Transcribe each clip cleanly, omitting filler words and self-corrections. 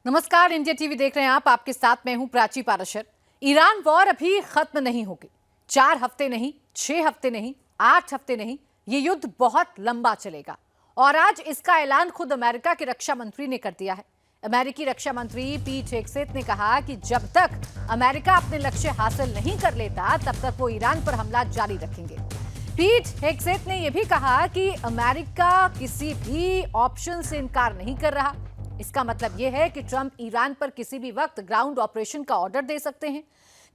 नमस्कार, India TV देख रहे हैं आप। आपके साथ मैं हूं प्राची पाराशर। ईरान वॉर अभी खत्म नहीं होगी। 4 हफ्ते नहीं, 6 हफ्ते नहीं, 8 हफ्ते नहीं, ये युद्ध बहुत लंबा चलेगा। और आज इसका ऐलान खुद अमेरिका के रक्षा मंत्री ने कर दिया है। अमेरिकी रक्षा मंत्री पीट हेगसेथ ने कहा कि जब तक अमेरिका अपने लक्ष्य हासिल नहीं कर लेता तब तक वो ईरान पर हमला जारी रखेंगे। पीट हेगसेथ ने यह भी कहा कि अमेरिका किसी भी ऑप्शन से इनकार नहीं कर रहा। इसका मतलब यह है कि ट्रंप ईरान पर किसी भी वक्त ग्राउंड ऑपरेशन का ऑर्डर दे सकते हैं।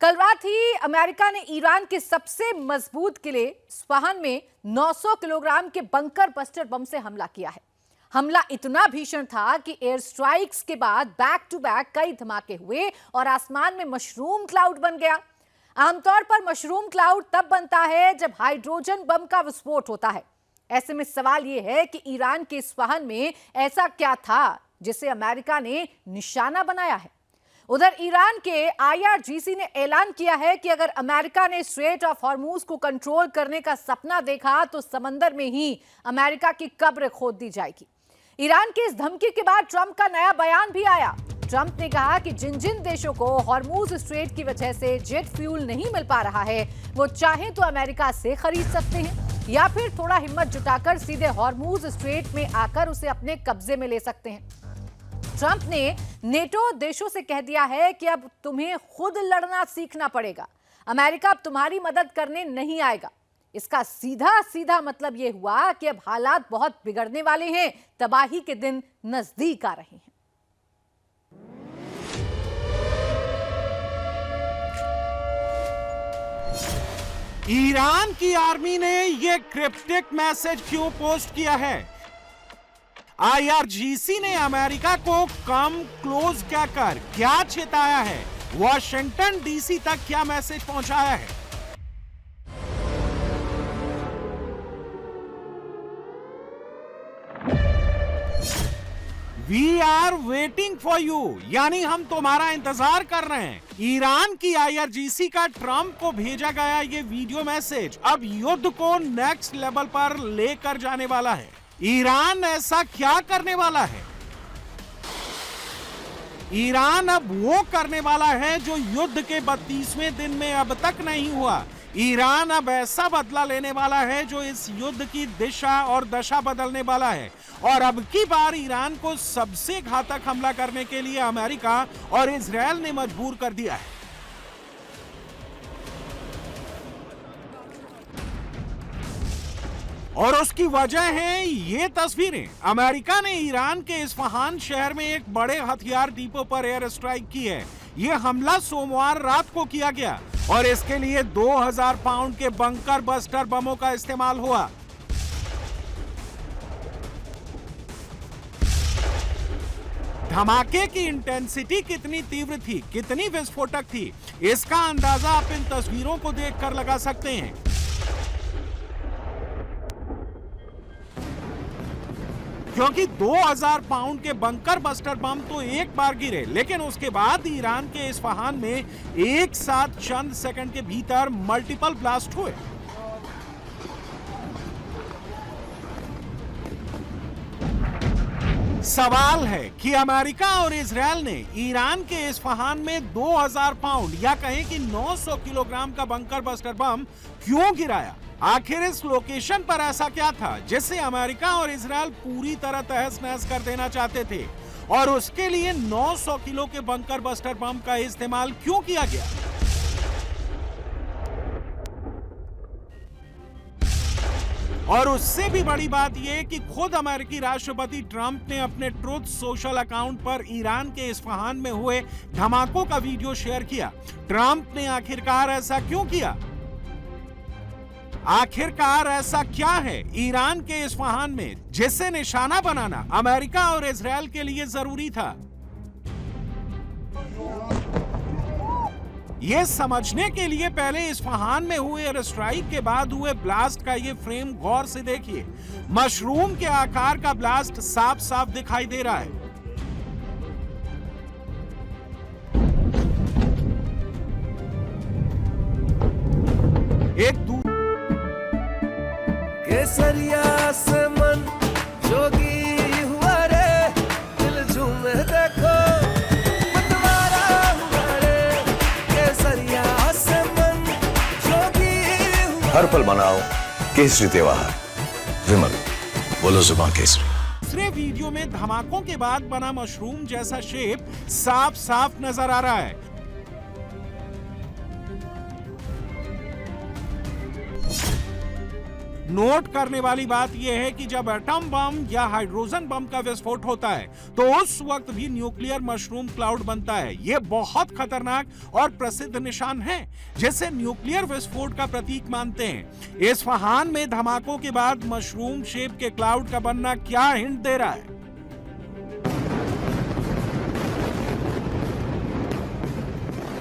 कल रात ही अमेरिका ने ईरान के सबसे मजबूत किले स्फहान में 900 किलोग्राम के बंकर बस्टर बम से हमला किया है। हमला इतना भीषण था कि एयर स्ट्राइक्स के बाद बैक टू बैक कई धमाके हुए और आसमान में मशरूम क्लाउड बन गया। आमतौर पर मशरूम क्लाउड तब बनता है जब हाइड्रोजन बम का विस्फोट होता है। ऐसे में सवाल यह है कि ईरान के इस्फहान में ऐसा क्या था जिसे अमेरिका ने निशाना बनाया है। उधर ईरान के IRGC ने ऐलान किया है कि अगर अमेरिका ने स्ट्रेट ऑफ हॉर्मूज को कंट्रोल करने का सपना देखा तो समंदर में ही अमेरिका की कब्र खोद दी जाएगी। ईरान की इस धमकी के बाद ट्रंप का नया बयान भी आया। ट्रंप ने कहा कि जिन जिन देशों को हॉर्मूज स्ट्रेट की वजह से जेट फ्यूल नहीं मिल पा रहा है वो चाहें तो अमेरिका से खरीद सकते हैं या फिर थोड़ा हिम्मत जुटाकर सीधे हॉर्मूज स्ट्रेट में आकर उसे अपने कब्जे में ले सकते हैं। ट्रंप ने नेटो देशों से कह दिया है कि अब तुम्हें खुद लड़ना सीखना पड़ेगा। अमेरिका अब तुम्हारी मदद करने नहीं आएगा। इसका सीधा सीधा मतलब यह हुआ कि अब हालात बहुत बिगड़ने वाले हैं, तबाही के दिन नजदीक आ रहे हैं। ईरान की आर्मी ने यह क्रिप्टिक मैसेज क्यों पोस्ट किया है? IRGC ने अमेरिका को कम क्लोज कहकर क्या चेताया है? वॉशिंगटन DC तक क्या मैसेज पहुंचाया है? We are waiting for you, यानी हम तुम्हारा इंतजार कर रहे हैं। ईरान की IRGC का ट्रंप को भेजा गया ये वीडियो मैसेज अब युद्ध को नेक्स्ट लेवल पर लेकर जाने वाला है। ईरान ऐसा क्या करने वाला है? ईरान अब वो करने वाला है जो युद्ध के 32वें दिन में अब तक नहीं हुआ। ईरान अब ऐसा बदला लेने वाला है जो इस युद्ध की दिशा और दशा बदलने वाला है। और अब की बार ईरान को सबसे घातक हमला करने के लिए अमेरिका और इजरायल ने मजबूर कर दिया है। और उसकी वजह है ये तस्वीरें। अमेरिका ने ईरान के इस्फहान शहर में एक बड़े हथियार डिपो पर एयर स्ट्राइक की है। ये हमला सोमवार रात को किया गया और इसके लिए 2000 पाउंड के बंकर बस्टर बमों का इस्तेमाल हुआ। धमाके की इंटेंसिटी कितनी तीव्र थी, कितनी विस्फोटक थी, इसका अंदाजा आप इन तस्वीरों को देखकर लगा सकते हैं। क्योंकि 2000 पाउंड के बंकर बस्टर बम तो एक बार गिरे, लेकिन उसके बाद ईरान के इस्फहान में एक साथ चंद सेकंड के भीतर मल्टीपल ब्लास्ट हुए। सवाल है कि अमेरिका और इजरायल ने ईरान के इस्फहान में 2000 पाउंड या कहें कि 900 किलोग्राम का बंकर बस्टर बम क्यों गिराया? आखिर इस लोकेशन पर ऐसा क्या था जिससे अमेरिका और इजरायल पूरी तरह तहस नहस कर देना चाहते थे? और उसके लिए 900 किलो के बंकर बस्टर बम का इस्तेमाल क्यों किया गया? और उससे भी बड़ी बात यह कि खुद अमेरिकी राष्ट्रपति ट्रंप ने अपने ट्रुथ सोशल अकाउंट पर ईरान के इस्फहान में हुए धमाकों का वीडियो शेयर किया। ट्रंप ने आखिरकार ऐसा क्यों किया? आखिरकार ऐसा क्या है ईरान के इस्फहान में जिससे निशाना बनाना अमेरिका और इजरायल के लिए जरूरी था? यह समझने के लिए पहले इस्फहान में हुए एयर स्ट्राइक के बाद हुए ब्लास्ट का ये फ्रेम गौर से देखिए। मशरूम के आकार का ब्लास्ट साफ साफ दिखाई दे रहा है। एक केसरिया से मन जोगी हुआ रे, दिल झूमे देखो हर पल मनाओ केसरी त्योहार। विमल, बोलो जुबान केसरी। दूसरे वीडियो में धमाकों के बाद बना मशरूम जैसा शेप साफ साफ नजर आ रहा है। नोट करने वाली बात यह है कि जब एटम बम या हाइड्रोजन बम का विस्फोट होता है तो उस वक्त भी न्यूक्लियर मशरूम क्लाउड बनता है। यह बहुत खतरनाक और प्रसिद्ध निशान है जिसे न्यूक्लियर विस्फोट का प्रतीक मानते हैं। इस्फहान में धमाकों के बाद मशरूम शेप के क्लाउड का बनना क्या हिंट दे रहा है?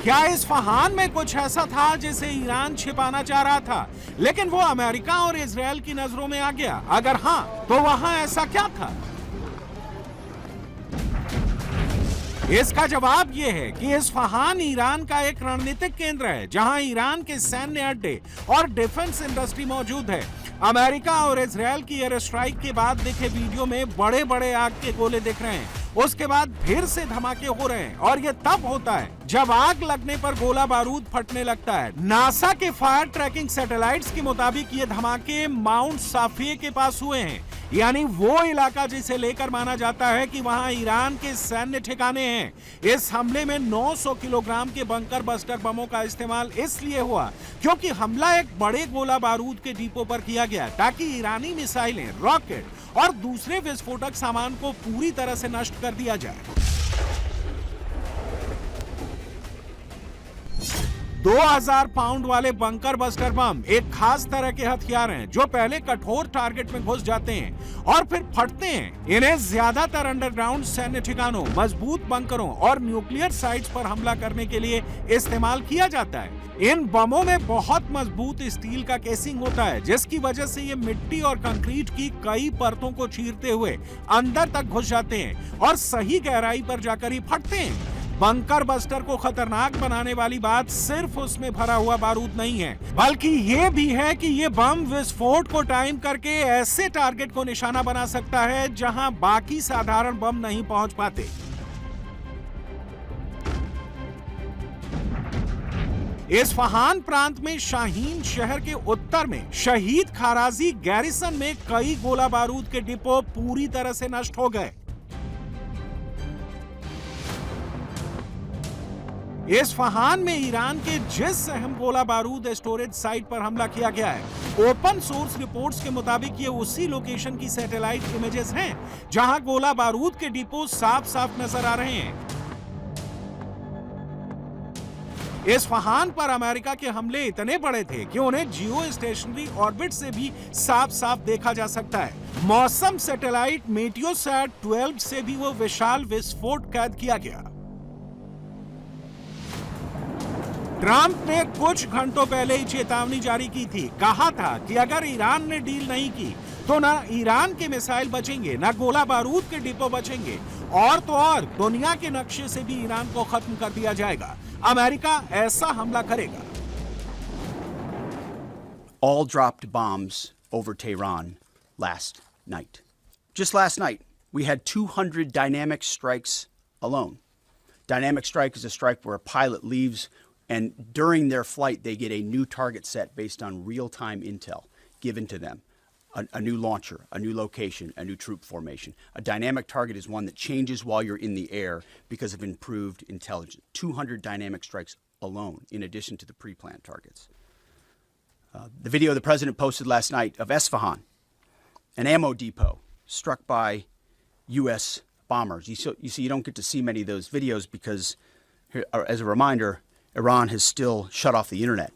क्या इस्फहान में कुछ ऐसा था जिसे ईरान छिपाना चाह रहा था, लेकिन वो अमेरिका और इजराइल की नजरों में आ गया? अगर हां, तो वहां ऐसा क्या था? इसका जवाब यह है कि इस्फहान ईरान का एक रणनीतिक केंद्र है जहां ईरान के सैन्य अड्डे और डिफेंस इंडस्ट्री मौजूद है। अमेरिका और इजराइल की एयर स्ट्राइक के बाद दिखे वीडियो में बड़े बड़े आग के गोले दिख रहे हैं। उसके बाद फिर से धमाके हो रहे हैं और ये तब होता है जब आग लगने पर गोला बारूद फटने लगता है। नासा के फायर ट्रैकिंग सैटेलाइट्स के मुताबिक ये धमाके माउंट साफिये के पास हुए हैं, यानी वो इलाका जिसे लेकर माना जाता है कि वहां ईरान के सैन्य ठिकाने हैं। इस हमले में 900 किलोग्राम के बंकर बस्टर बमों का इस्तेमाल इसलिए हुआ क्योंकि हमला एक बड़े गोला बारूद के डिपो पर किया गया ताकि ईरानी मिसाइलें, रॉकेट और दूसरे विस्फोटक सामान को पूरी तरह से नष्ट कर दिया जाए। 2000 पाउंड वाले बंकर बस्टर बम एक खास तरह के हथियार हैं जो पहले कठोर टारगेट में घुस जाते हैं और फिर फटते हैं। इन्हें ज्यादातर अंडरग्राउंड सैन्य ठिकानों, मजबूत बंकरों और न्यूक्लियर साइट्स पर हमला करने के लिए इस्तेमाल किया जाता है। इन बमों में बहुत मजबूत स्टील का केसिंग होता है जिसकी वजह से ये मिट्टी और कंक्रीट की कई परतों को चीरते हुए अंदर तक घुस जाते हैं और सही गहराई पर जाकर ही फटते हैं। बंकर बस्टर को खतरनाक बनाने वाली बात सिर्फ उसमें भरा हुआ बारूद नहीं है, बल्कि ये भी है कि ये बम विस्फोट को टाइम करके ऐसे टारगेट को निशाना बना सकता है जहां बाकी साधारण बम नहीं पहुंच पाते। इस्फहान प्रांत में शाहीन शहर के उत्तर में शहीद खाराजी गैरिसन में कई गोला बारूद के डिपो पूरी तरह से नष्ट हो गए। इस्फहान में ईरान के जिस अहम गोला बारूद स्टोरेज साइट पर हमला किया गया है, ओपन सोर्स रिपोर्ट्स के मुताबिक ये उसी लोकेशन की सैटेलाइट इमेजेस हैं जहां गोला बारूद के डिपो साफ साफ नजर आ रहे हैं। इस्फहान पर अमेरिका के हमले इतने बड़े थे कि उन्हें जियो स्टेशनरी ऑर्बिट से भी साफ साफ देखा जा सकता है। मौसम सैटेलाइट मेटियोसैट 12 से भी वो विशाल विस्फोट कैद किया गया। ट्रंप ने कुछ घंटों पहले ही चेतावनी जारी की थी। कहा था कि अगर ईरान ने डील नहीं की तो ना ईरान के मिसाइल बचेंगे, ना गोला बारूद के डिपो बचेंगे और तो और दुनिया के नक्शे से भी ईरान को खत्म कर दिया जाएगा। अमेरिका ऐसा हमला करेगा। All dropped bombs over Tehran last night. Just last night, we had 200 dynamic strikes alone. Dynamic strike is a strike where a pilot leaves and during their flight, they get a new target set based on real-time intel given to them. A new launcher, a new location, a new troop formation. A dynamic target is one that changes while you're in the air because of improved intelligence. 200 dynamic strikes alone, in addition to the pre-planned targets. The video the president posted last night of Esfahan, an ammo depot struck by U.S. bombers. You see, you don't get to see many of those videos because, as a reminder, Iran has still shut off the internet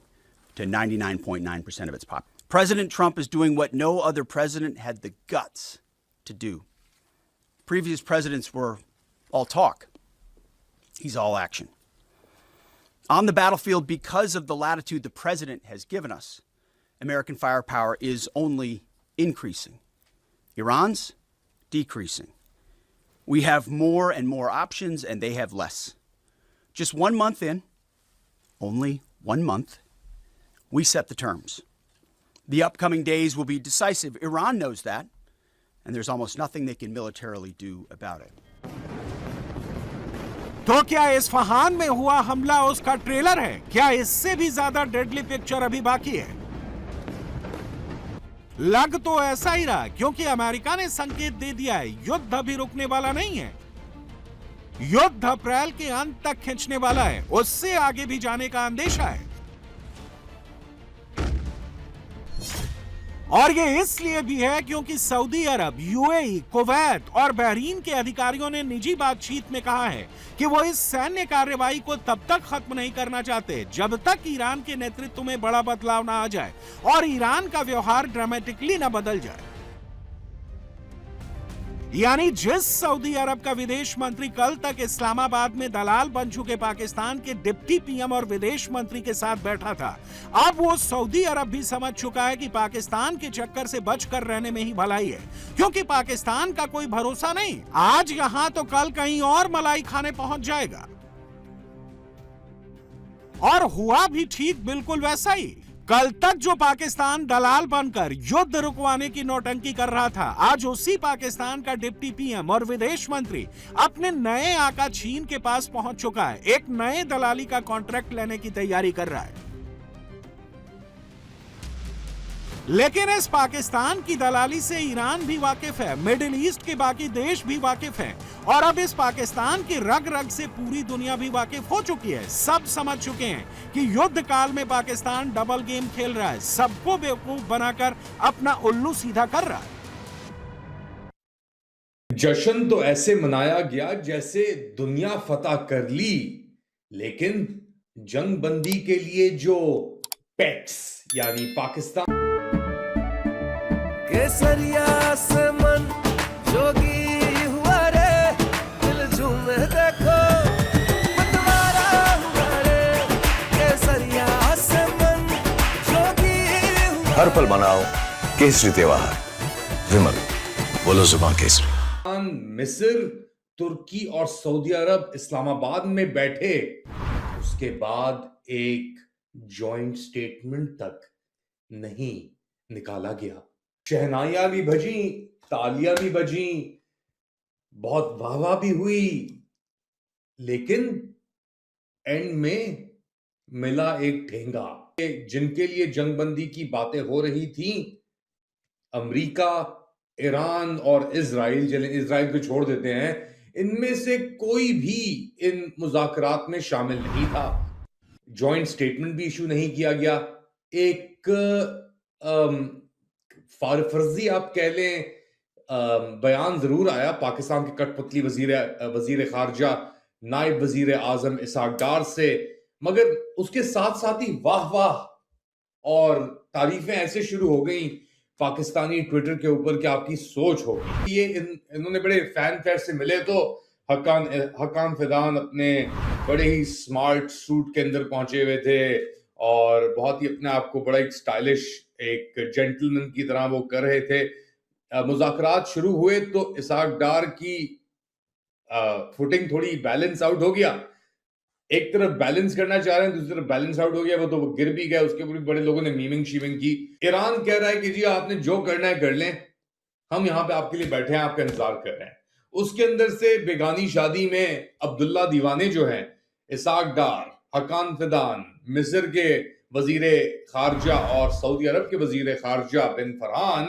to 99.9% of its population. President Trump is doing what no other president had the guts to do. Previous presidents were all talk. He's all action. On the battlefield, because of the latitude the president has given us, American firepower is only increasing. Iran's decreasing. We have more and more options, and they have less. Just 1 month in, only 1 month, we set the terms. The upcoming days will be decisive. Iran knows that, and there's almost nothing they can militarily do about it. तो क्या Isfahan में हुआ हमला उसका trailer है? क्या इससे भी ज्यादा डेडली पिक्चर अभी बाकी है? लग तो ऐसा ही रहा, क्योंकि अमेरिका ने संकेत दे दिया है युद्ध अभी रुकने वाला नहीं है। युद्ध अप्रैल के अंत तक खिंचने वाला है, उससे आगे भी जाने का अंदेशा है। और ये इसलिए भी है क्योंकि सऊदी अरब, यूएई, कुवैत और बहरीन के अधिकारियों ने निजी बातचीत में कहा है कि वो इस सैन्य कार्रवाई को तब तक खत्म नहीं करना चाहते जब तक ईरान के नेतृत्व में बड़ा बदलाव ना आ जाए और ईरान का व्यवहार ड्रामेटिकली ना बदल जाए। यानी जिस सऊदी अरब का विदेश मंत्री कल तक इस्लामाबाद में दलाल बन चुके पाकिस्तान के डिप्टी पीएम और विदेश मंत्री के साथ बैठा था, अब वो सऊदी अरब भी समझ चुका है कि पाकिस्तान के चक्कर से बचकर रहने में ही भलाई है, क्योंकि पाकिस्तान का कोई भरोसा नहीं। आज यहां तो कल कहीं और मलाई खाने पहुंच जाएगा। और हुआ भी ठीक बिल्कुल वैसा ही। कल तक जो पाकिस्तान दलाल बनकर युद्ध रुकवाने की नौटंकी कर रहा था, आज उसी पाकिस्तान का डिप्टी पीएम और विदेश मंत्री अपने नए आका चीन के पास पहुंच चुका है, एक नए दलाली का कॉन्ट्रैक्ट लेने की तैयारी कर रहा है। लेकिन इस पाकिस्तान की दलाली से ईरान भी वाकिफ है, मिडिल ईस्ट के बाकी देश भी वाकिफ हैं, और अब इस पाकिस्तान की रग रग से पूरी दुनिया भी वाकिफ हो चुकी है। सब समझ चुके हैं कि युद्ध काल में पाकिस्तान डबल गेम खेल रहा है, सबको बेवकूफ बनाकर अपना उल्लू सीधा कर रहा है। जश्न तो ऐसे मनाया गया जैसे दुनिया फतह कर ली, लेकिन जंग बंदी के लिए जो पेट्स यानी पाकिस्तान केसरिया से मन जोगी हुआ रे, दिल झूमे देखो मतवारा हुआ रे। केसरिया से मन जोगी हुआ। हर पल मनाओ केसरी त्योहार। विमल, बोलो जुबान केसरी। मिस्र, तुर्की और सऊदी अरब इस्लामाबाद में बैठे, उसके बाद एक जॉइंट स्टेटमेंट तक नहीं निकाला गया। शहनाइयां भी बजी, तालियां भी बजी, बहुत वाहवाह भी हुई, लेकिन एंड में मिला एक ठेंगा। जिनके लिए जंगबंदी की बातें हो रही थी, अमेरिका, ईरान और इजराइल, चलें इजराइल को छोड़ देते हैं, इनमें से कोई भी इन मुज़ाकरात में शामिल नहीं था। जॉइंट स्टेटमेंट भी इशू नहीं किया गया। एक फर्जी आप कह लें बयान जरूर आया पाकिस्तान के कठपुतली वजीर खारजा नायब वजीर आजम इसहाक डार से, मगर उसके साथ साथ ही वाह वाह और तारीफें ऐसे शुरू हो गई पाकिस्तानी ट्विटर के ऊपर कि आपकी सोच होगी। ये इन्होंने बड़े फैन फेयर से मिले तो हकान फिदान अपने बड़े ही स्मार्ट सूट के अंदर पहुंचे हुए थे और बहुत ही अपने आप को बड़ा एक स्टाइलिश, एक जेंटलमैन की तरह वो कर रहे थे। मुज़ाकरात शुरू हुए तो इसहाक डार की फुटिंग थोड़ी बैलेंस आउट हो गया। एक तरफ बैलेंस करना चाह रहे हैं, दूसरी तरफ बैलेंस आउट हो गया, वो तो गिर भी गया। उसके ऊपर भी बड़े लोगों ने मीमिंग शीमिंग की। ईरान कह रहा है कि जी आपने जो करना है कर लें, हम यहाँ पे आपके लिए बैठे हैं, आपका इंतजार कर रहे हैं। उसके अंदर से बेगानी शादी में अब्दुल्ला दीवाने जो हैं, इसहाक डार, हकान फिदान, मिस्र के वजीर खारजा और सऊदी अरब के वजीर खारजा बिन फरहान,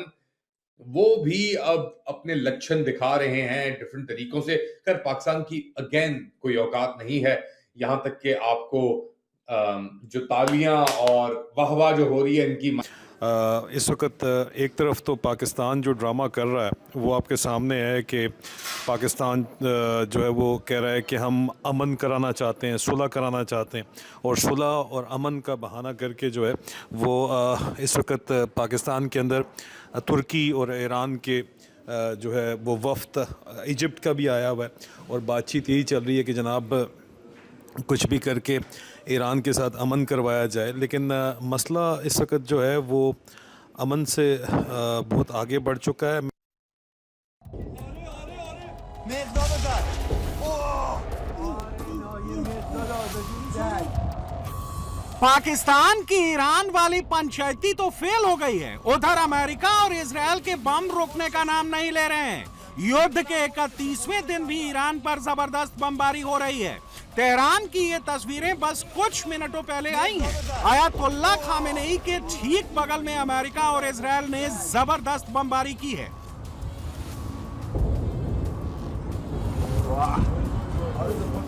वो भी अब अपने लक्षण दिखा रहे हैं डिफरेंट तरीकों से। कर पाकिस्तान की अगेन कोई औकात नहीं है, यहाँ तक कि आपको जो तालियां और वाहवाह जो हो रही है इनकी इस वक्त एक तरफ तो पाकिस्तान जो ड्रामा कर रहा है वो आपके सामने है कि पाकिस्तान जो है वो कह रहा है कि हम अमन कराना चाहते हैं, सुलह कराना चाहते हैं, और सुलह और अमन का बहाना करके जो है वो इस वक्त पाकिस्तान के अंदर तुर्की और ईरान के जो है वो वफ्द इजिप्ट का भी आया हुआ है और बातचीत यही चल रही है कि जनाब कुछ भी करके ईरान के साथ अमन करवाया जाए। लेकिन मसला इस वक्त जो है वो अमन से बहुत आगे बढ़ चुका है। पाकिस्तान की ईरान वाली पंचायती तो फेल हो गई है। उधर अमेरिका और इजराइल के बम रुकने का नाम नहीं ले रहे हैं। युद्ध के 31वें दिन भी ईरान पर जबरदस्त बमबारी हो रही है। तेहरान की ये तस्वीरें बस कुछ मिनटों पहले आई हैं। आयतुल्ला खामेनेई के ठीक बगल में अमेरिका और इजरायल ने जबरदस्त बमबारी की है।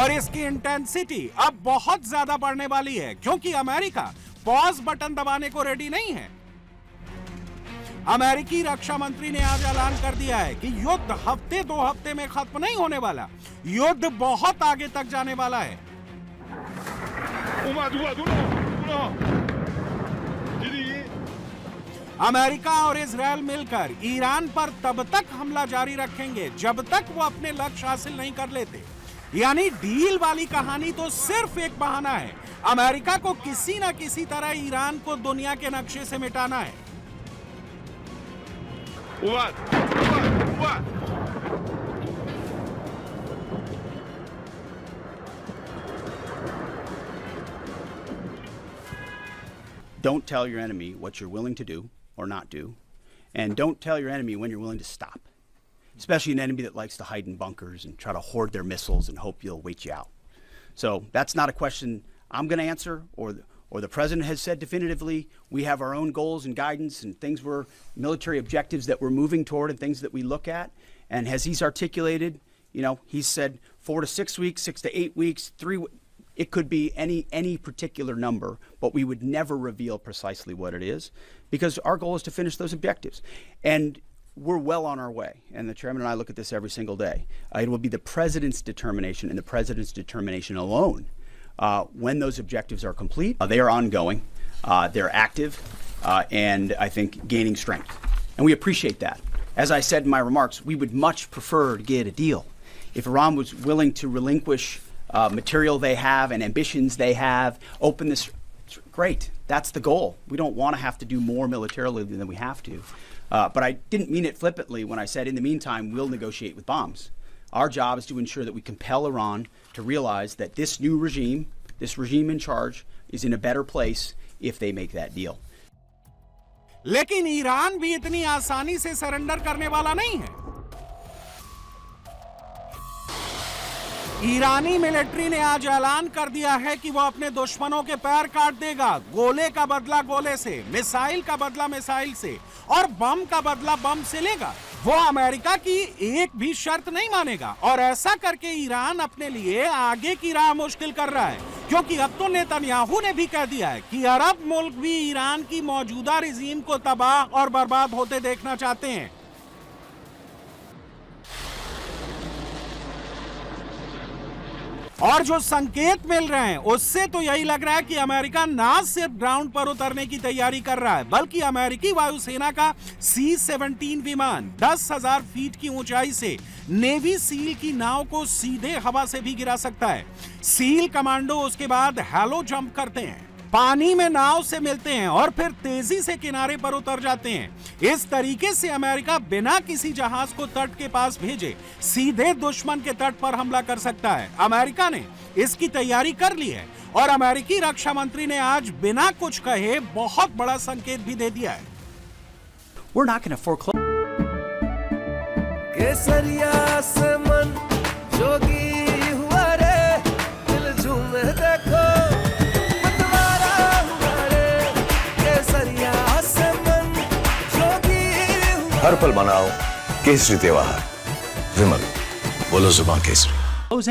और इसकी इंटेंसिटी अब बहुत ज्यादा बढ़ने वाली है क्योंकि अमेरिका पॉज बटन दबाने को रेडी नहीं है। अमेरिकी रक्षा मंत्री ने आज ऐलान कर दिया है कि युद्ध हफ्ते 2 हफ्ते में खत्म नहीं होने वाला, युद्ध बहुत आगे तक जाने वाला है। अमेरिका और इजरायल मिलकर ईरान पर तब तक हमला जारी रखेंगे जब तक वो अपने लक्ष्य हासिल नहीं कर लेते। यानी डील वाली कहानी तो सिर्फ एक बहाना है। अमेरिका को किसी ना किसी तरह ईरान को दुनिया के नक्शे से मिटाना है। Don't tell your enemy what you're willing to do or not do, and don't tell your enemy when you're willing to stop, especially an enemy that likes to hide in bunkers and try to hoard their missiles and hope you'll wait you out. So that's not a question I'm going to answer, or the president has said definitively. We have our own goals and guidance and things military objectives that we're moving toward and things that we look at. And as he's articulated, he's said 4 to 6 weeks, 6 to 8 weeks, 3. It could be any particular number, but we would never reveal precisely what it is because our goal is to finish those objectives. And we're well on our way. And the chairman and I look at this every single day. It will be the president's determination and the president's determination alone when those objectives are complete. They are ongoing, they're active, and I think gaining strength. And we appreciate that. As I said in my remarks, we would much prefer to get a deal. If Iran was willing to relinquish material they have and ambitions they have, open this, great, that's the goal. We don't want to have to do more militarily than we have to. But I didn't mean it flippantly when I said, in the meantime, we'll negotiate with bombs. Our job is to ensure that we compel Iran to realize that this new regime, this regime in charge, is in a better place if they make that deal. लेकिन Iran भी इतनी आसानी से surrender करने वाला नहीं है। ईरानी military ने आज ऐलान कर दिया है कि वो अपने दुश्मनों के पैर काट देगा। गोले का बदला गोले से, मिसाइल का बदला मिसाइल से और बम का बदला बम से लेगा। वो अमेरिका की एक भी शर्त नहीं मानेगा और ऐसा करके ईरान अपने लिए आगे की राह मुश्किल कर रहा है, क्योंकि अब तो नेतन्याहू ने भी कह दिया है कि अरब मुल्क भी ईरान की मौजूदा रिजीम को तबाह और बर्बाद होते देखना चाहते हैं। और जो संकेत मिल रहे हैं उससे तो यही लग रहा है कि अमेरिका ना सिर्फ ग्राउंड पर उतरने की तैयारी कर रहा है, बल्कि अमेरिकी वायुसेना का C-17 विमान 10,000 फीट की ऊंचाई से नेवी सील की नाव को सीधे हवा से भी गिरा सकता है। सील कमांडो उसके बाद हैलो जंप करते हैं, पानी में नाव से मिलते हैं और फिर तेजी से किनारे पर उतर जाते हैं। इस तरीके से अमेरिका बिना किसी जहाज को तट के पास भेजे सीधे दुश्मन के तट पर हमला कर सकता है। अमेरिका ने इसकी तैयारी कर ली है और अमेरिकी रक्षा मंत्री ने आज बिना कुछ कहे बहुत बड़ा संकेत भी दे दिया है। We're not going to foreclose. केसरिया से मन जोगी हुआ रे, दिल झूमे देखो मतवारा हुआ रे। केसरिया से मन जोगी हुआ। हर पल मनाओ केसरी त्योहार। विमल, बोलो जुबान Kesari.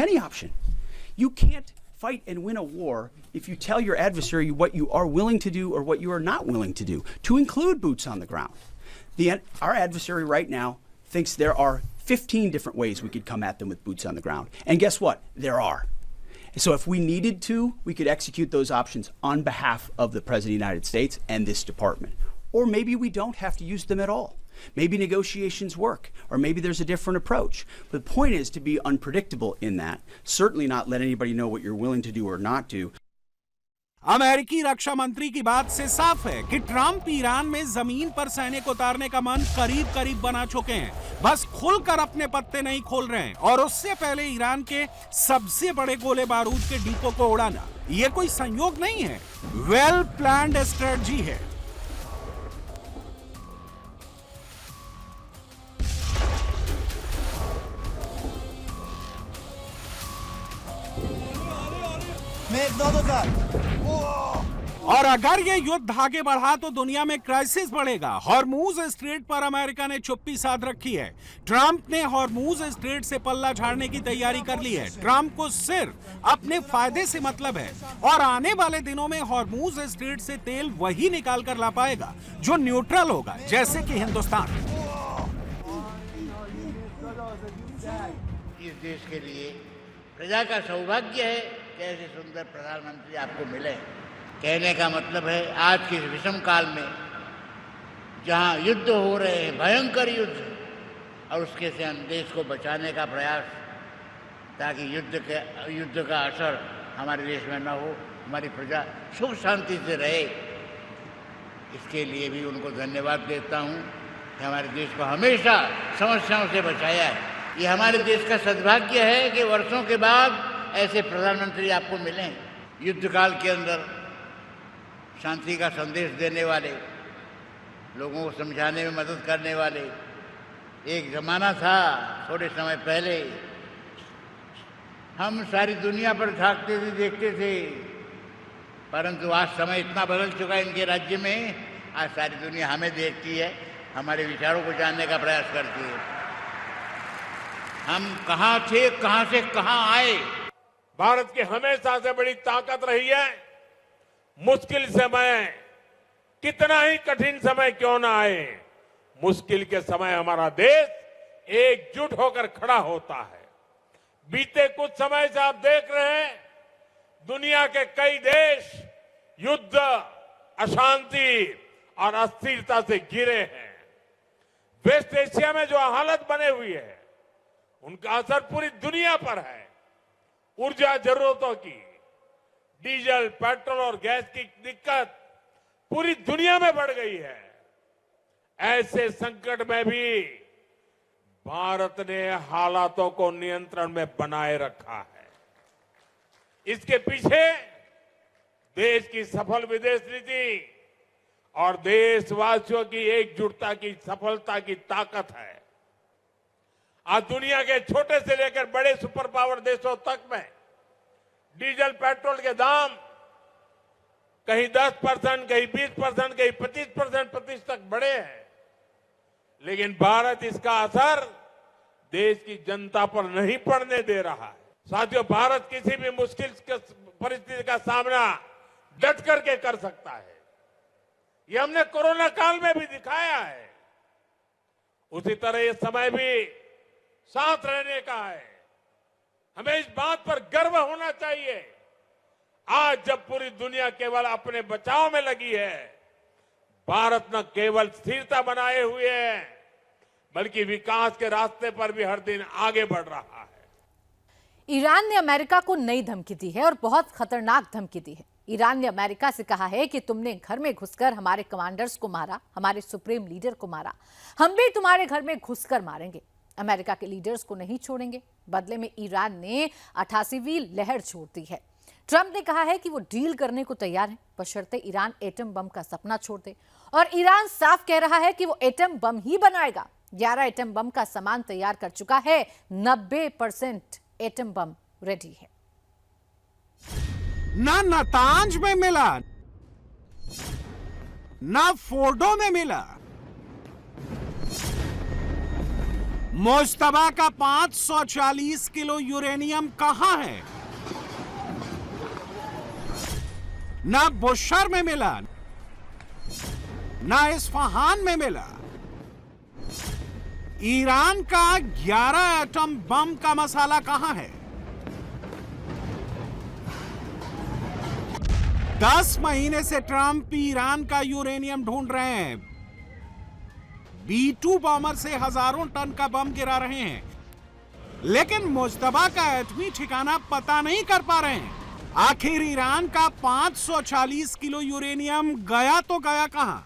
Any option. You can't fight and win a war if you tell your adversary what you are willing to do or what you are not willing to do, to include boots on the ground. Our adversary right now thinks there are 15 different ways we could come at them with boots on the ground. And guess what? There are. So if we needed to, we could execute those options on behalf of the President of the United States and this department. Or maybe we don't have to use them at all. Maybe negotiations work, or maybe there's a different approach. But the point is to be unpredictable in that. Certainly not let anybody know what you're willing to do or not do. अमेरिकी रक्षा मंत्री की बात से साफ है कि Trump Iran में जमीन पर सैनिक उतारने का मन करीब करीब बना चुके हैं। बस खुलकर अपने पत्ते नहीं खोल रहे हैं और उससे पहले ईरान के सबसे बड़े गोले बारूद के डिपो को उड़ाना ये कोई संयोग नहीं है, वेल प्लान्ड स्ट्रेटजी है। मैं 2,000 और अगर ये युद्ध आगे बढ़ा तो दुनिया में क्राइसिस बढ़ेगा। हॉर्मूज स्ट्रेट पर अमेरिका ने चुप्पी साध रखी है। ट्रंप ने हॉर्मूज स्ट्रेट से पल्ला झाड़ने की तैयारी कर ली है। ट्रंप को सिर्फ अपने फायदे से मतलब है और आने वाले दिनों में हॉर्मूज स्ट्रेट से तेल वही निकाल कर ला पाएगा जो न्यूट्रल होगा, जैसे कि हिंदुस्तान। इस देश के लिए प्रजा का सौभाग्य है कि ऐसे सुंदर प्रधानमंत्री आपको मिले। कहने का मतलब है आज के विषम काल में जहां युद्ध हो रहे हैं, भयंकर युद्ध, और उसके से हम देश को बचाने का प्रयास, ताकि युद्ध का असर हमारे देश में न हो, हमारी प्रजा सुख शांति से रहे, इसके लिए भी उनको धन्यवाद देता हूं कि हमारे देश को हमेशा समस्याओं से बचाया है। ये हमारे देश का सद्भाग्य है कि वर्षों के बाद ऐसे प्रधानमंत्री आपको मिले। युद्ध काल के अंदर शांति का संदेश देने वाले, लोगों को समझाने में मदद करने वाले। एक ज़माना था थोड़े समय पहले, हम सारी दुनिया पर झांकते थे, देखते थे, परंतु आज समय इतना बदल चुका है इनके राज्य में, आज सारी दुनिया हमें देखती है, हमारे विचारों को जानने का प्रयास करती है। हम कहाँ थे, कहाँ से कहाँ आए। भारत की हमेशा से बड़ी ताकत रही है, मुश्किल समय, कितना ही कठिन समय क्यों ना आए, मुश्किल के समय हमारा देश एकजुट होकर खड़ा होता है। बीते कुछ समय से आप देख रहे हैं दुनिया के कई देश युद्ध, अशांति और अस्थिरता से घिरे हैं। वेस्ट एशिया में जो हालत बने हुई है उनका असर पूरी दुनिया पर है। ऊर्जा जरूरतों की, डीजल, पेट्रोल और गैस की दिक्कत पूरी दुनिया में बढ़ गई है। ऐसे संकट में भी भारत ने हालातों को नियंत्रण में बनाए रखा है। इसके पीछे देश की सफल विदेश नीति और देशवासियों की एकजुटता की सफलता की ताकत है। आज दुनिया के छोटे से लेकर बड़े सुपर पावर देशों तक में डीजल, पेट्रोल के दाम कहीं 10%, कहीं 20%, कहीं 25% तक बढ़े हैं, लेकिन भारत इसका असर देश की जनता पर नहीं पड़ने दे रहा है। साथियों, भारत किसी भी मुश्किल परिस्थिति का सामना डट करके कर सकता है। ये हमने कोरोना काल में भी दिखाया है। उसी तरह ये समय भी साथ रहने का है। हमें इस बात पर गर्व होना चाहिए, आज जब पूरी दुनिया केवल अपने बचाव में लगी है, भारत न केवल स्थिरता बनाए हुए है बल्कि विकास के रास्ते पर भी हर दिन आगे बढ़ रहा है। ईरान ने अमेरिका को नई धमकी दी है और बहुत खतरनाक धमकी दी है। ईरान ने अमेरिका से कहा है कि तुमने घर में घुसकर हमारे कमांडर्स को मारा, हमारे सुप्रीम लीडर को मारा, हम भी तुम्हारे घर में घुसकर मारेंगे। अमेरिका के लीडर्स को नहीं छोड़ेंगे। बदले में ईरान ने 88वीं लहर छोड़ दी है। ट्रंप ने कहा है कि वो डील करने को तैयार है, बशर्ते ईरान एटम बम का सपना छोड़ दे। और ईरान साफ कह रहा है कि वो एटम बम ही बनाएगा। 11 एटम बम का सामान तैयार कर चुका है। 90% एटम बम रेडी है। ना नतांज में मिला, ना फोर्डो में मिला। मुश्तबा का 540 किलो यूरेनियम कहां है? ना बुशर में मिला, ना इस्फहान में मिला। ईरान का 11 एटम बम का मसाला कहां है? 10 महीने से ट्रंप ईरान का यूरेनियम ढूंढ रहे हैं। B-2 बॉम्बर से हजारों टन का बम गिरा रहे हैं, लेकिन मुश्तबा का एटमी ठिकाना पता नहीं कर पा रहे हैं। आखिर ईरान का 540 किलो यूरेनियम गया तो गया कहां?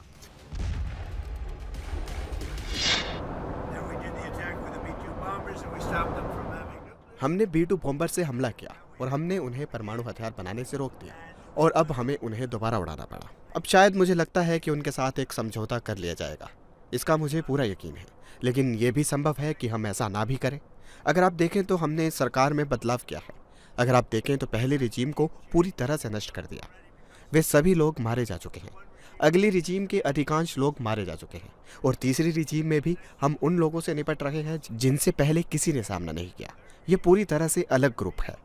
हमने B2 बॉम्बर से हमला किया और हमने उन्हें परमाणु हथियार बनाने से रोक दिया और अब हमें उन्हें दोबारा उड़ाना पड़ा। अब शायद मुझे लगता है कि उनके साथ एक समझौता कर लिया जाएगा, इसका मुझे पूरा यकीन है, लेकिन ये भी संभव है कि हम ऐसा ना भी करें। अगर आप देखें तो हमने सरकार में बदलाव किया है। अगर आप देखें तो पहले रिजीम को पूरी तरह से नष्ट कर दिया, वे सभी लोग मारे जा चुके हैं। अगली रिजीम के अधिकांश लोग मारे जा चुके हैं और तीसरी रिजीम में भी हम उन लोगों से निपट रहे हैं जिनसे पहले किसी ने सामना नहीं किया। ये पूरी तरह से अलग ग्रुप है।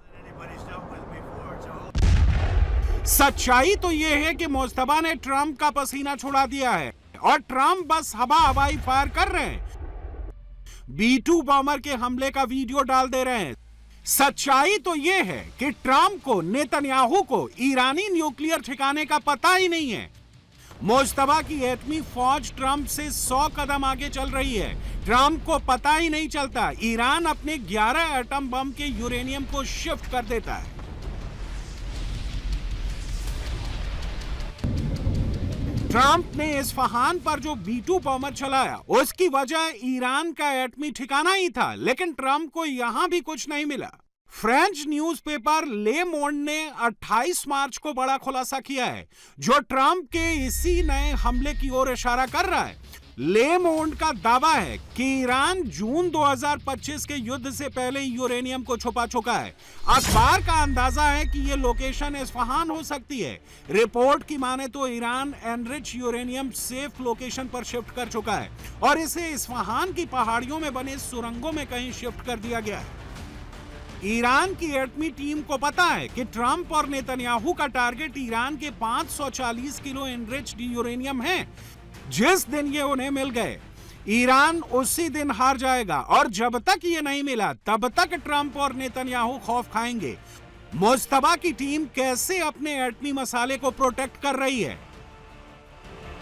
सच्चाई तो यह है कि मुस्तफा ने ट्रंप का पसीना छुड़ा दिया है और ट्रंप बस हवाई फायर कर रहे हैं, B2 बॉम्बर के हमले का वीडियो डाल दे रहे हैं। सच्चाई तो यह है कि ट्रंप को, नेतन्याहू को ईरानी न्यूक्लियर ठिकाने का पता ही नहीं है। मुस्तफा की एटमी फौज ट्रंप से 100 कदम आगे चल रही है। ट्रंप को पता ही नहीं चलता ईरान अपने 11 एटम बम के यूरेनियम को शिफ्ट कर देता है। ट्रंप ने इस्फहान पर जो B2 बॉम्बर चलाया उसकी वजह ईरान का एटमी ठिकाना ही था, लेकिन ट्रंप को यहां भी कुछ नहीं मिला। फ्रेंच न्यूज़पेपर ले मोंड ने 28 मार्च को बड़ा खुलासा किया है, जो ट्रंप के इसी नए हमले की ओर इशारा कर रहा है। ले मोंड का दावा है कि ईरान जून 2025 के युद्ध से पहले यूरेनियम को छुपा चुका है। अखबार का अंदाजा है कि यह लोकेशन इस्फहान हो सकती है। रिपोर्ट की माने तो Iran enrich uranium safe location पर शिफ्ट कर चुका है और इसे इस्फहान की पहाड़ियों में बने सुरंगों में कहीं शिफ्ट कर दिया गया है। ईरान की एटमी टीम को पता है कि ट्रंप और नेतन्याहू का टारगेट ईरान के 540 किलो एनरिच्ड यूरेनियम है। जिस दिन ये उन्हें मिल गए, ईरान उसी दिन हार जाएगा और जब तक ये नहीं मिला तब तक ट्रंप और नेतन्याहू खौफ खाएंगे। मुस्तफा की टीम कैसे अपने एटमी मसाले को प्रोटेक्ट कर रही है?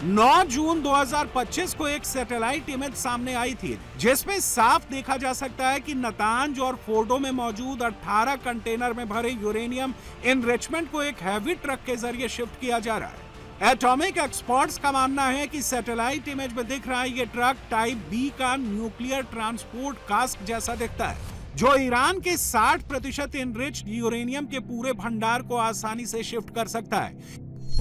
9 जून 2025 को एक सैटेलाइट इमेज सामने आई थी जिसमें साफ देखा जा सकता है कि नतांज और फोर्डो में मौजूद 18 कंटेनर में भरे यूरेनियम एनरिचमेंट को एक हैवी ट्रक के जरिए शिफ्ट किया जा रहा है। एटॉमिक एक्सपर्ट्स का मानना है कि सैटेलाइट इमेज में दिख रहा है ये ट्रक टाइप बी का न्यूक्लियर ट्रांसपोर्ट कास्क जैसा दिखता है, जो ईरान के 60% एनरिच्ड यूरेनियम के पूरे भंडार को आसानी से शिफ्ट कर सकता है।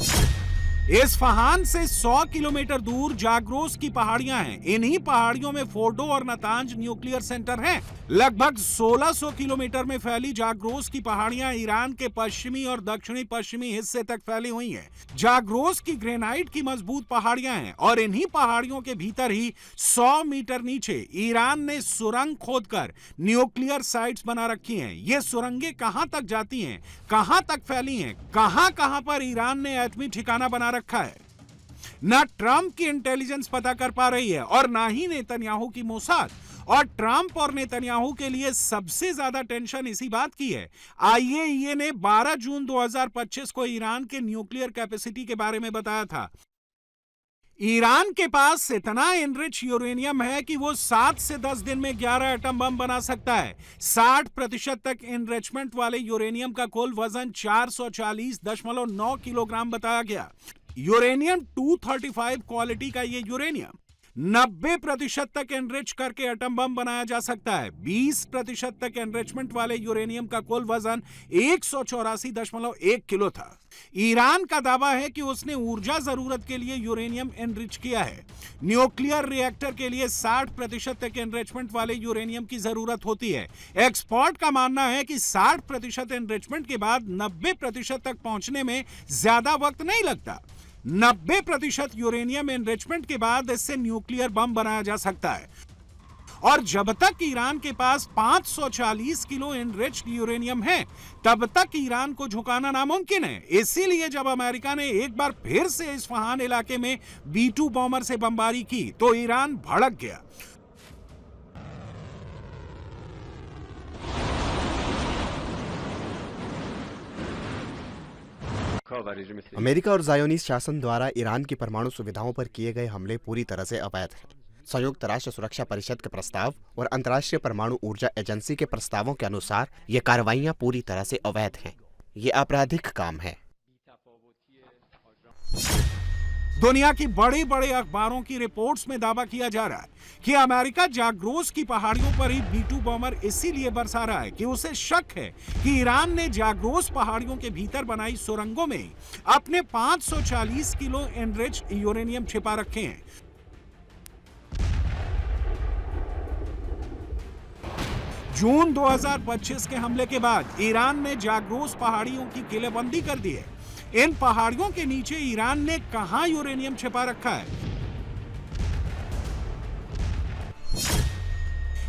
इस्फहान से 100 किलोमीटर दूर जाग्रोस की पहाड़ियां हैं। इन्हीं पहाड़ियों में फोर्डो और नतांज न्यूक्लियर सेंटर हैं। लगभग 1600 किलोमीटर में फैली जाग्रोस की पहाड़ियां ईरान के पश्चिमी और दक्षिणी पश्चिमी हिस्से तक फैली हुई हैं। जाग्रोस की ग्रेनाइट की मजबूत पहाड़ियां हैं और इन्हीं पहाड़ियों के भीतर ही 100 मीटर नीचे ईरान ने सुरंग खोदकर न्यूक्लियर साइट्स बना रखी हैं। ये सुरंगें कहां तक जाती हैं, कहां तक फैली हैं, कहां पर ईरान ने एटमी ठिकाना बना रखा है, ना ट्रंप की इंटेलिजेंस पता कर पा रही है और ना ही नेतन्याहू की मोसाद। और ट्रंप और नेतन्याहू के लिए सबसे ज्यादा टेंशन इसी बात की है। IAEA ने 12 जून 2025 को ईरान के न्यूक्लियर कैपेसिटी के बारे में बताया था। ईरान के पास इतना एनरिच यूरेनियम है कि वो 7 से 10 दिन में 11 एटम बम बना सकता है। 60% तक एनरिचमेंट वाले यूरेनियम का कुल वजन 440.9 किलोग्राम बताया गया। यूरेनियम 235 क्वालिटी का ये यूरेनियम 90% तक एनरिच करके एटम बम बनाया जा सकता है। 20% तक एनरिचमेंट वाले यूरेनियम का कुल वजन 184.1 किलो था। ईरान का दावा है कि उसने ऊर्जा जरूरत के लिए यूरेनियम एनरिच किया है। न्यूक्लियर रिएक्टर के लिए 60% तक एनरिचमेंट वाले यूरेनियम की जरूरत होती है। एक्सपर्ट का मानना है कि 60% एनरिचमेंट के बाद 90% तक पहुंचने में ज्यादा वक्त नहीं लगता। 90% यूरेनियम एनरिचमेंट के बाद इससे न्यूक्लियर बम बनाया जा सकता है। और जब तक ईरान के पास 540 किलो एनरिच्ड यूरेनियम है, तब तक ईरान को झुकाना नामुमकिन है। इसीलिए जब अमेरिका ने एक बार फिर से इस्फहान इलाके में B2 बॉम्बर से बमबारी की तो ईरान भड़क गया। अमेरिका और ज़ायोनिस्ट शासन द्वारा ईरान की परमाणु सुविधाओं पर किए गए हमले पूरी तरह से अवैध हैं। संयुक्त राष्ट्र सुरक्षा परिषद के प्रस्ताव और अंतर्राष्ट्रीय परमाणु ऊर्जा एजेंसी के प्रस्तावों के अनुसार ये कार्रवाइयां पूरी तरह से अवैध हैं। ये आपराधिक काम है। दुनिया की बड़े बड़े अखबारों की रिपोर्ट्स में दावा किया जा रहा है कि अमेरिका जाग्रोस की पहाड़ियों पर ही B-2 बॉम्बर इसीलिए बरसा रहा है कि उसे शक है कि ईरान ने जाग्रोस पहाड़ियों के भीतर बनाई सुरंगों में अपने 540 किलो एनरिच यूरेनियम छिपा रखे हैं। जून 2025 के हमले के बाद ईरान ने जाग्रोस पहाड़ियों की किलेबंदी कर दी है। इन पहाड़ियों के नीचे ईरान ने कहां यूरेनियम छिपा रखा है,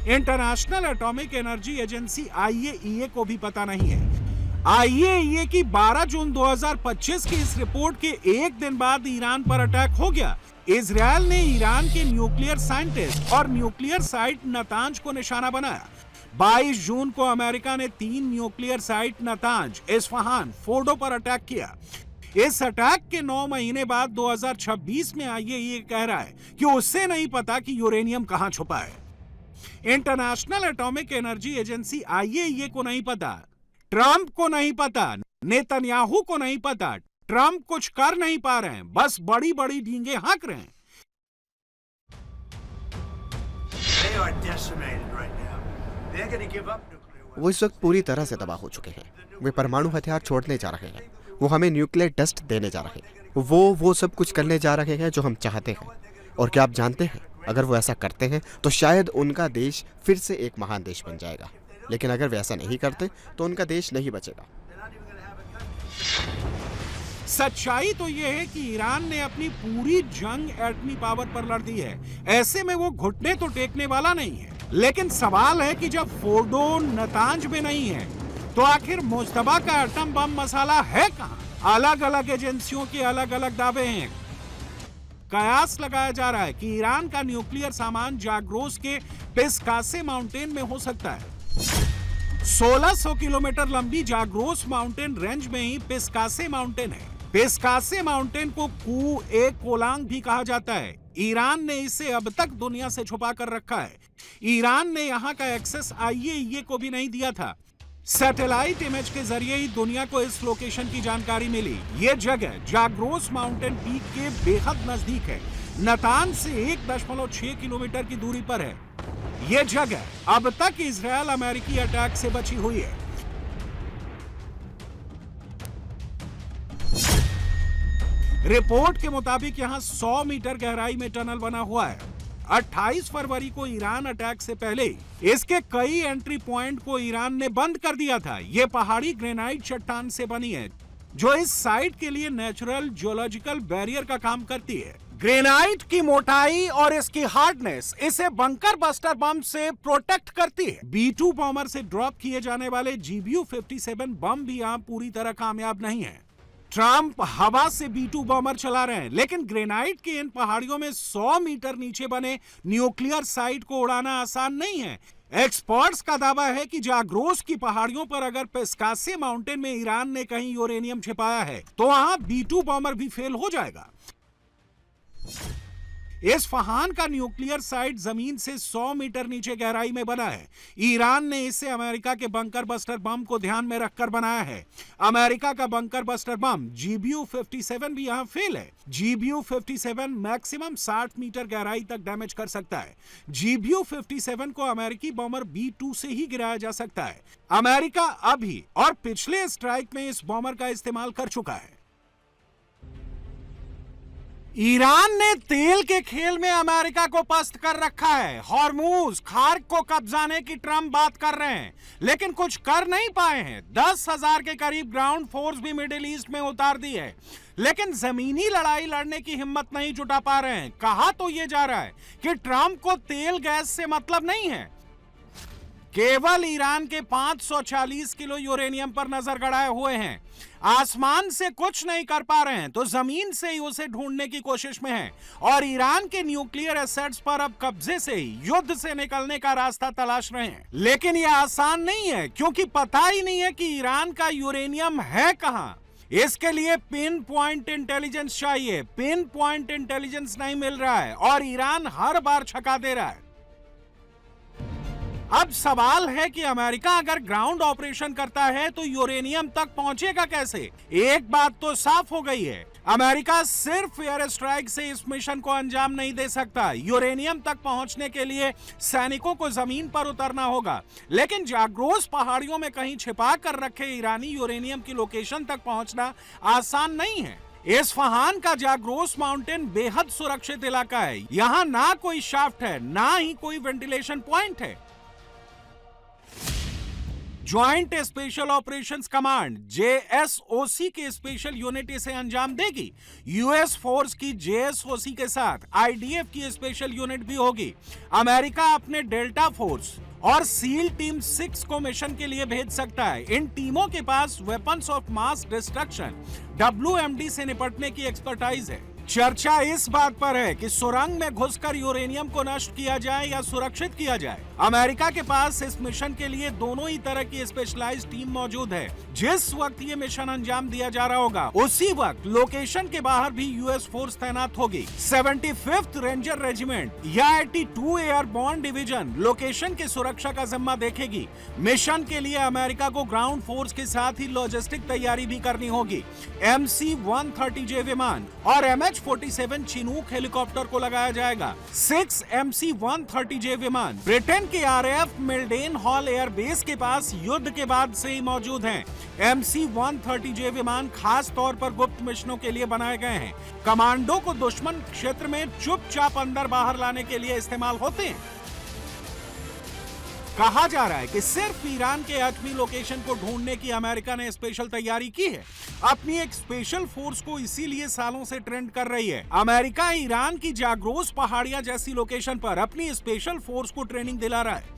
international atomic energy agency IAEA को भी पता नहीं है। IAEA की 12 जून 2025 की इस रिपोर्ट के एक दिन बाद ईरान पर अटैक हो गया। इजरायल ने ईरान के न्यूक्लियर साइंटिस्ट और न्यूक्लियर साइट नतांज को निशाना बनाया। 22 जून को अमेरिका ने 3 nuclear site Natanz, Isfahan, Fordow पर अटैक किया। इस अटैक के 9 महीने बाद 2026 में IAEA कह रहा है कि उसे नहीं पता कि यूरेनियम कहां छुपा है। International atomic energy agency IAEA को नहीं पता, ट्रंप को नहीं पता, नेतन्याहू को नहीं पता। ट्रंप कुछ कर नहीं पा रहे हैं, बस बड़ी बड़ी डींगे हाँक रहे हैं। वो इस वक्त पूरी तरह से तबाह हो चुके हैं। वे परमाणु हथियार छोड़ने जा रहे हैं। वो हमें न्यूक्लियर डस्ट देने जा रहे हैं। वो सब कुछ करने जा रहे हैं जो हम चाहते हैं। और क्या आप जानते हैं, अगर वो ऐसा करते हैं तो शायद उनका देश फिर से एक महान देश बन जाएगा। लेकिन अगर वे ऐसा नहीं करते तो उनका देश नहीं बचेगा। सच्चाई तो यह है कि ईरान ने अपनी पूरी जंग एटमी पावर पर लड़ दी है। ऐसे में वो घुटने तो टेकने वाला नहीं है। लेकिन सवाल है कि जब फोर्डो नतांज में नहीं है तो आखिर मुश्तबा का एटम बम मसाला है कहां? अलग अलग एजेंसियों के अलग अलग दावे हैं। कयास लगाया जा रहा है कि ईरान का न्यूक्लियर सामान जाग्रोस के पिस्कासे माउंटेन में हो सकता है। 1600 किलोमीटर लंबी जाग्रोस माउंटेन रेंज में ही पिस्कासे माउंटेन है। पिस्कासे माउंटेन को कोलांग भी कहा जाता है। ईरान ने इसे अब तक दुनिया से छुपा कर रखा है। ईरान ने यहां का एक्सेस IAEA को भी नहीं दिया था। सैटेलाइट इमेज के जरिए ही दुनिया को इस लोकेशन की जानकारी मिली। ये जगह जाग्रोस माउंटेन पीक के बेहद नजदीक है। नतांज से 1.6 किलोमीटर की दूरी पर है। यह जगह अब तक इजरायल अमेरिकी अटैक से बची हुई है। रिपोर्ट के मुताबिक यहां 100 मीटर गहराई में टनल बना हुआ है। 28 फरवरी को ईरान अटैक से पहले इसके कई एंट्री पॉइंट को ईरान ने बंद कर दिया था। यह पहाड़ी ग्रेनाइट चट्टान से बनी है जो इस साइट के लिए नेचुरल जियोलॉजिकल बैरियर का काम करती है। ग्रेनाइट की मोटाई और इसकी हार्डनेस इसे बंकर बस्टर बम से प्रोटेक्ट करती है। B-2 बॉम्बर से ड्रॉप किए जाने वाले GBU-57 बम भी यहां पूरी तरह कामयाब नहीं है। ट्रंप हवा से B-2 बॉम्बर चला रहे हैं, लेकिन ग्रेनाइट की इन पहाड़ियों में 100 मीटर नीचे बने न्यूक्लियर साइट को उड़ाना आसान नहीं है। एक्सपर्ट्स का दावा है कि जाग्रोस की पहाड़ियों पर अगर पिस्कासे माउंटेन में ईरान ने कहीं यूरेनियम छिपाया है तो वहां B-2 बॉम्बर भी फेल हो जाएगा। इस्फहान का न्यूक्लियर साइट जमीन से 100 मीटर नीचे गहराई में बना है। ईरान ने इसे अमेरिका के बंकर बस्टर बम को ध्यान में रखकर बनाया है। अमेरिका का बंकर बस्टर बम GBU-57 भी यहां फेल है। GBU-57 मैक्सिमम 60 मीटर गहराई तक डैमेज कर सकता है। GBU-57 को अमेरिकी बॉम्बर B-2 से ही गिराया जा सकता है। अमेरिका अभी और पिछले स्ट्राइक में इस बॉम्बर का इस्तेमाल कर चुका है। ईरान ने तेल के खेल में अमेरिका को पस्त कर रखा है। हॉर्मूज खार्क को कब्जाने की ट्रंप बात कर रहे हैं, लेकिन कुछ कर नहीं पाए हैं। 10,000 के करीब ग्राउंड फोर्स भी मिडिल ईस्ट में उतार दी है, लेकिन जमीनी लड़ाई लड़ने की हिम्मत नहीं जुटा पा रहे हैं। कहा तो यह जा रहा है कि ट्रंप को तेल गैस से मतलब नहीं है, केवल ईरान के 540 किलो यूरेनियम पर नजर गड़ाए हुए हैं। आसमान से कुछ नहीं कर पा रहे हैं तो जमीन से ही उसे ढूंढने की कोशिश में है और ईरान के न्यूक्लियर एसेट्स पर अब कब्जे से ही युद्ध से निकलने का रास्ता तलाश रहे हैं। लेकिन यह आसान नहीं है, क्योंकि पता ही नहीं है कि ईरान का यूरेनियम है कहां। इसके लिए पिन पॉइंट इंटेलिजेंस चाहिए। पिन पॉइंट इंटेलिजेंस नहीं मिल रहा है और ईरान हर बार छका दे रहा है। अब सवाल है कि अमेरिका अगर ग्राउंड ऑपरेशन करता है तो यूरेनियम तक पहुंचेगा कैसे? एक बात तो साफ हो गई है, अमेरिका सिर्फ एयर स्ट्राइक से इस मिशन को अंजाम नहीं दे सकता। यूरेनियम तक पहुंचने के लिए सैनिकों को जमीन पर उतरना होगा, लेकिन जाग्रोस पहाड़ियों में कहीं छिपा कर रखे ईरानी यूरेनियम की लोकेशन तक पहुंचना आसान नहीं है। इस्फहान का जाग्रोस माउंटेन बेहद सुरक्षित इलाका है। यहां ना कोई शाफ्ट है, ना ही कोई वेंटिलेशन पॉइंट है। Joint special operations command JSOC की स्पेशल यूनिट इसे अंजाम देगी। यूएस फोर्स की JSOC के साथ IDF की स्पेशल यूनिट भी होगी। अमेरिका अपने डेल्टा फोर्स और सील टीम 6 को मिशन के लिए भेज सकता है। इन टीमों के पास weapons of mass destruction WMD से निपटने की एक्सपर्टाइज है। चर्चा इस बात पर है कि सुरंग में घुसकर यूरेनियम को नष्ट किया जाए या सुरक्षित किया जाए। अमेरिका के पास इस मिशन के लिए दोनों ही तरह की स्पेशलाइज्ड टीम मौजूद है। जिस वक्त ये मिशन अंजाम दिया जा रहा होगा, उसी वक्त लोकेशन के बाहर भी यूएस फोर्स तैनात होगी। 75th रेंजर रेजिमेंट या 82 एयरबोर्न डिवीजन लोकेशन की सुरक्षा का जिम्मा देखेगी। मिशन के लिए अमेरिका को ग्राउंड फोर्स के साथ ही लॉजिस्टिक तैयारी भी करनी होगी। MC-130J विमान और MH-47 चिनूक हेलीकॉप्टर को लगाया जाएगा। 6 MC-130J विमान ब्रिटेन के RAF मिल्डेन हॉल एयरबेस के पास युद्ध के बाद से ही मौजूद हैं। MC-130J विमान खास तौर पर गुप्त मिशनों के लिए बनाए गए हैं। कमांडो को दुश्मन क्षेत्र में चुपचाप अंदर बाहर लाने के लिए इस्तेमाल होते हैं। कहा जा रहा है कि सिर्फ ईरान के 8वीं लोकेशन को ढूंढने की अमेरिका ने स्पेशल तैयारी की है। अपनी एक स्पेशल फोर्स को इसीलिए सालों से ट्रेंड कर रही है। अमेरिका ईरान की जाग्रोस पहाड़ियां जैसी लोकेशन पर अपनी स्पेशल फोर्स को ट्रेनिंग दिला रहा है।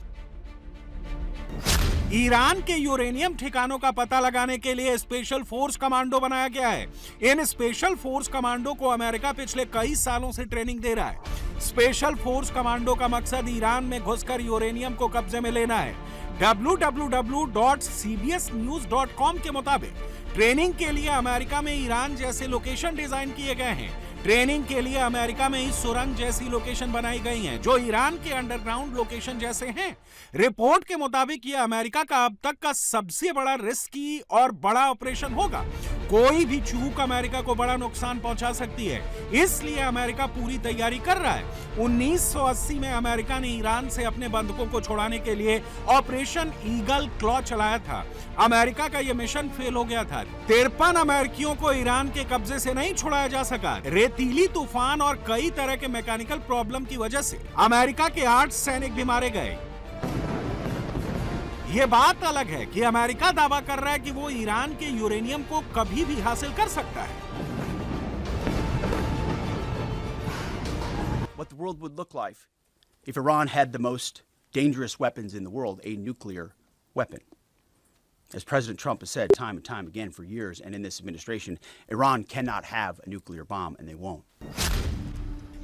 ईरान के यूरेनियम ठिकानों का पता लगाने के लिए स्पेशल फोर्स कमांडो बनाया गया है। इन स्पेशल फोर्स कमांडो को अमेरिका पिछले कई सालों से ट्रेनिंग दे रहा है। स्पेशल फोर्स कमांडो का मकसद ईरान में घुसकर यूरेनियम को कब्जे में लेना है। www.cbsnews.com के मुताबिक ट्रेनिंग के लिए अमेरिका में ईरान जैसे लोकेशन डिजाइन किए गए हैं। ट्रेनिंग के लिए अमेरिका में ही सुरंग जैसी लोकेशन बनाई गई हैं, जो ईरान के अंडरग्राउंड लोकेशन जैसे हैं। रिपोर्ट के मुताबिक यह अमेरिका का अब तक का सबसे बड़ा रिस्की और बड़ा ऑपरेशन होगा। कोई भी चूक अमेरिका को बड़ा नुकसान पहुंचा सकती है, इसलिए अमेरिका पूरी तैयारी कर रहा है। 1980 में अमेरिका ने ईरान से अपने बंधकों को छुड़ाने के लिए ऑपरेशन ईगल क्लॉ चलाया था। अमेरिका का यह मिशन फेल हो गया था। 53 अमेरिकियों को ईरान के कब्जे से नहीं छुड़ाया जा सका। रेतीली तूफान और कई तरह के मैकेनिकल प्रॉब्लम की वजह से अमेरिका के 8 सैनिक भी मारे गए। ये बात अलग है कि अमेरिका दावा कर रहा है कि वो ईरान के यूरेनियम को कभी भी हासिल कर सकता है। What the world would look like if Iran had the most dangerous weapons in the world, a nuclear weapon. As President Trump has said time and time again for years, and in this administration, Iran cannot have a nuclear bomb, and they won't.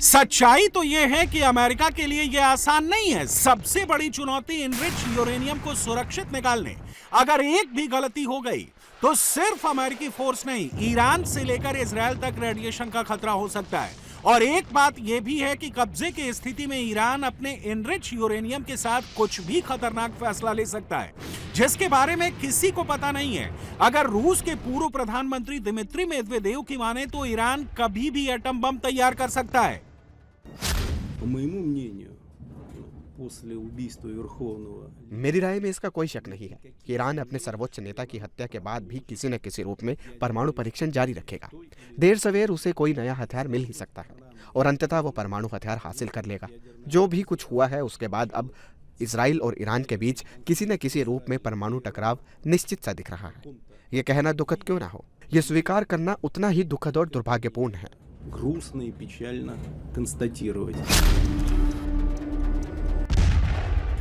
सच्चाई तो यह है कि America के लिए यह आसान नहीं है। सबसे बड़ी चुनौती इनरिच यूरेनियम को सुरक्षित निकालने। अगर एक भी गलती हो गई तो सिर्फ अमेरिकी फोर्स नहीं, ईरान से लेकर इजराइल तक रेडिएशन का खतरा हो सकता है। और एक बात यह भी है कि कब्जे की स्थिति में ईरान अपने इनरिच यूरेनियम के साथ कुछ भी खतरनाक फैसला ले सकता है, जिसके बारे में किसी को पता नहीं है। अगर रूस के पूर्व प्रधानमंत्री दिमित्री मेदवेदेव की माने तो ईरान कभी भी एटम बम तैयार कर सकता है। मेरी राय में इसका कोई शक नहीं है कि ईरान अपने सर्वोच्च नेता की हत्या के बाद भी किसी न किसी रूप में परमाणु परीक्षण जारी रखेगा। देर सवेर उसे कोई नया हथियार मिल ही सकता है और अंततः वो परमाणु हथियार हासिल कर लेगा। जो भी कुछ हुआ है उसके बाद अब इजराइल और ईरान के बीच किसी न किसी रूप में परमाणु टकराव निश्चित सा दिख रहा है। ये कहना दुखद क्यों ना हो, ये स्वीकार करना उतना ही दुखद और दुर्भाग्यपूर्ण है।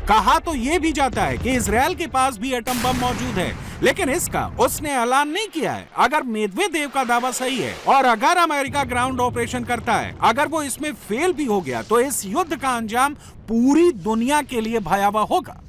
कहा तो यह भी जाता है कि इजराइल के पास भी एटम बम मौजूद है, लेकिन इसका उसने ऐलान नहीं किया है। अगर मेदवेदेव का दावा सही है और अगर अमेरिका ग्राउंड ऑपरेशन करता है, अगर वो इसमें फेल भी हो गया तो इस युद्ध का अंजाम पूरी दुनिया के लिए भयावह होगा।